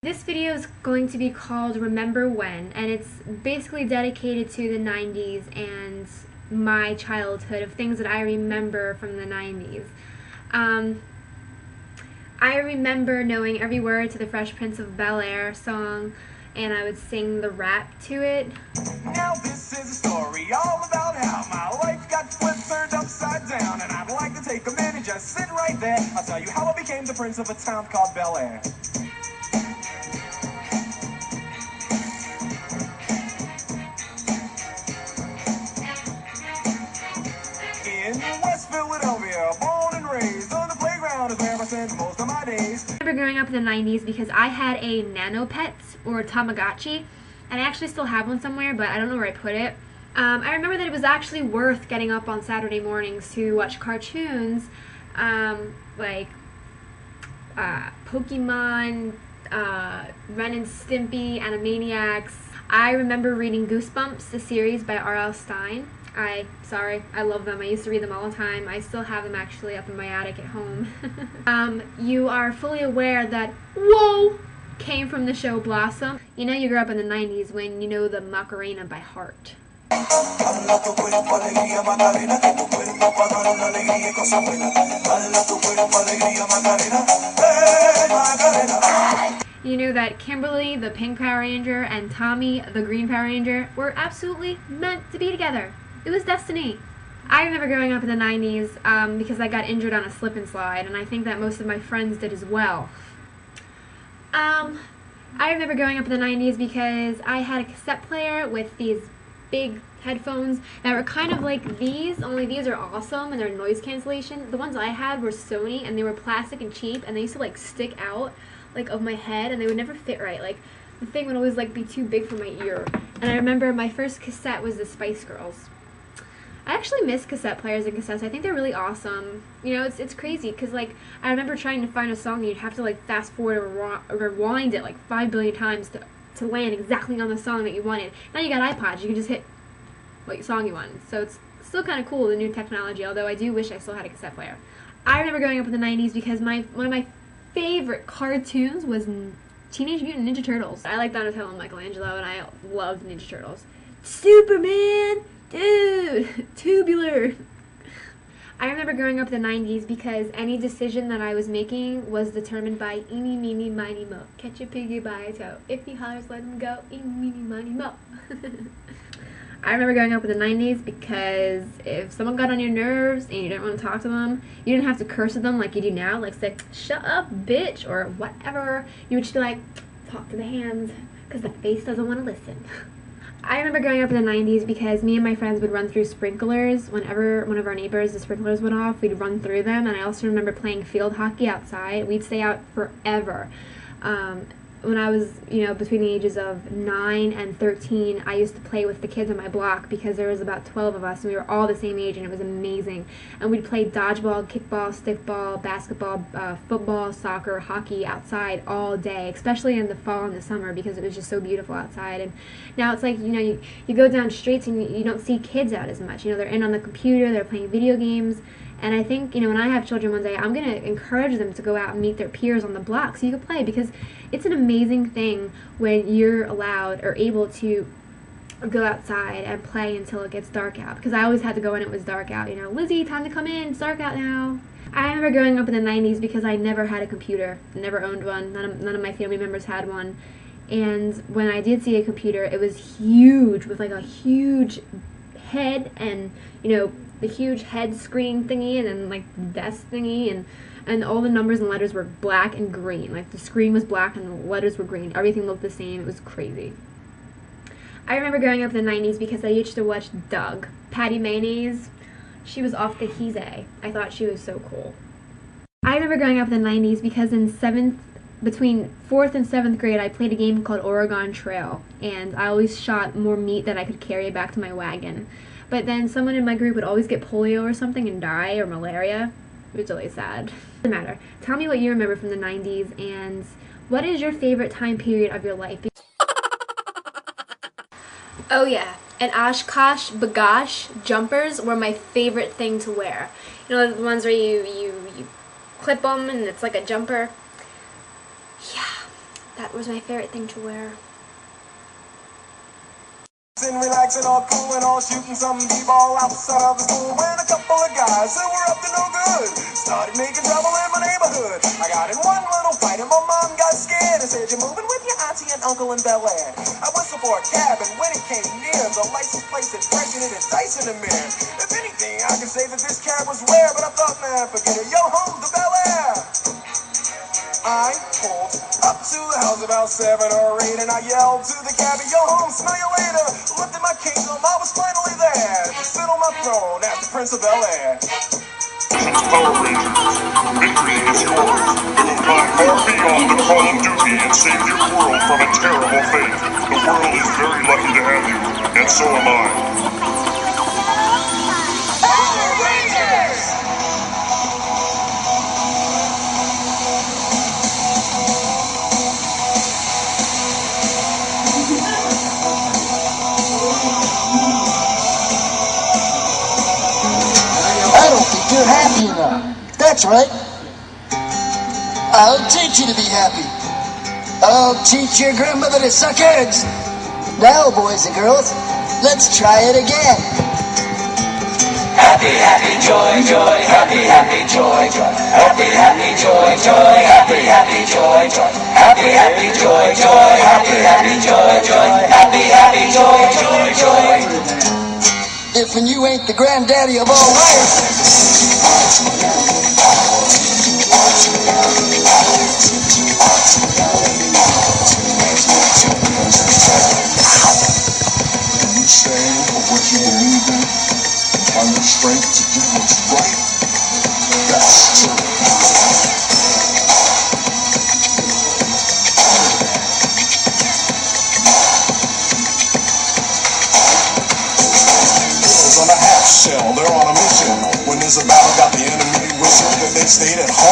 This video is going to be called Remember When, and it's basically dedicated to the 90s and my childhood of things that I remember from the 90s. I remember knowing every word to the Fresh Prince of Bel-Air song, and I would sing the rap to it. Now this is a story all about how my life got flipped, turned upside down, and I'd like to take a minute, just sit right there. I'll tell you how I became the prince of a town called Bel-Air. In West Philadelphia, born and raised on the playground is where I spent most of my days. I remember growing up in the 90s because I had a Nano Pet, or Tamagotchi, and I actually still have one somewhere, but I don't know where I put it. I remember that it was actually worth getting up on Saturday mornings to watch cartoons like Pokemon, Ren and Stimpy, Animaniacs. I remember reading Goosebumps, the series by R.L. Stine. I love them. I used to read them all the time. I still have them actually up in my attic at home. You are fully aware that "Whoa" came from the show Blossom. You know you grew up in the 90s when you know the Macarena by heart. You knew that Kimberly, the pink Power Ranger, and Tommy, the green Power Ranger, were absolutely meant to be together. It was destiny. I remember growing up in the 90s because I got injured on a slip and slide, and I think that most of my friends did as well. I remember growing up in the 90s because I had a cassette player with these big headphones that were kind of like these, only these are awesome and they're noise cancellation. The ones I had were Sony, and they were plastic and cheap, and they used to like stick out like of my head, and they would never fit right. Like the thing would always like be too big for my ear. And I remember my first cassette was the Spice Girls. I actually miss cassette players and cassettes. I think they're really awesome. You know, it's crazy because like I remember trying to find a song and you'd have to like fast forward or rewind it like 5 billion times to land exactly on the song that you wanted. Now you got iPods, you can just hit what song you wanted. So it's still kind of cool, the new technology, although I do wish I still had a cassette player. I remember growing up in the 90s because one of my favorite cartoons was Teenage Mutant Ninja Turtles. I like Donatello and Michelangelo, and I loved Ninja Turtles. Superman! Dude! Tubular! I remember growing up in the 90s because any decision that I was making was determined by eeny, meeny, miny, mo. Catch a piggy by a toe. If he hollers, let him go. Eeny, meeny, miny, mo. I remember growing up in the 90s because if someone got on your nerves and you didn't want to talk to them, you didn't have to curse at them like you do now, like say, "Shut up, bitch," or whatever. You would just be like, talk to the hands, because the face doesn't want to listen. I remember growing up in the 90s because me and my friends would run through sprinklers. Whenever one of our neighbors, the sprinklers went off, we'd run through them. And I also remember playing field hockey outside. We'd stay out forever. When I was, between the ages of 9 and 13, I used to play with the kids on my block because there was about 12 of us, and we were all the same age, and it was amazing. And we'd play dodgeball, kickball, stickball, basketball, football, soccer, hockey outside all day, especially in the fall and the summer because it was just so beautiful outside. And now it's like, you go down streets and you don't see kids out as much. They're in on the computer, they're playing video games. And I think, when I have children one day, I'm going to encourage them to go out and meet their peers on the block so you can play, because it's an amazing thing when you're allowed or able to go outside and play until it gets dark out. Because I always had to go when it was dark out. "Lizzie, time to come in, it's dark out now." I remember growing up in the 90s because I never had a computer, never owned one, none of my family members had one. And when I did see a computer, it was huge, with like a huge head and, the huge head screen thingy, and then like the desk thingy, and all the numbers and letters were black and green. Like the screen was black and the letters were green. Everything looked the same. It was crazy. I remember growing up in the 90s because I used to watch Doug. Patty Mayonnaise. She was off the Heezay. I thought she was so cool. I remember growing up in the 90s because between 4th and 7th grade, I played a game called Oregon Trail, and I always shot more meat than I could carry back to my wagon. But then someone in my group would always get polio or something and die, or malaria. It was really sad. Doesn't matter. Tell me what you remember from the 90s, and what is your favorite time period of your life? Oh yeah, and Oshkosh Bagosh jumpers were my favorite thing to wear. The ones where you clip them and it's like a jumper. Yeah. that was my favorite thing to wear. Relaxing, all cool and all shooting some b-ball outside of the school when a couple of guys who were up to no good started making trouble in my neighborhood. I got in one little fight and my mom got scared and said, "You're moving with your auntie and uncle in Bel Air." I whistled for a cab and when it came near, the license plate said President and dice in the mirror. If anything, I can say that this cab was rare, but I thought, man, forget it, yo, home to Bel Air. I pulled up to the house about 7 or 8 and I yelled to the cabbie, "Yo, home, smell you later." Looked at my kingdom, I was finally there to sit on my throne as the Prince of Bel Air. Power Rangers, victory is yours. You have gone far beyond the call of duty and saved your world from a terrible fate. The world is very lucky to have you, and so am I. Power Rangers! I don't think you're happy enough. That's right. I'll teach you to be happy. I'll teach your grandmother to suck eggs. Now, boys and girls, let's try it again. Happy, happy, joy, joy, happy, happy, joy, joy. Happy, happy, joy, joy, happy, happy, joy, joy. Happy, happy, joy, joy, happy, happy, joy, joy. Happy, happy, joy, joy, joy. If and you ain't the granddaddy of all liars. You stand for what you believe in, and the strength to do what's right. That's true. On a half shell, they're on a mission. When there's a battle, got the enemy wishing that they stayed at home.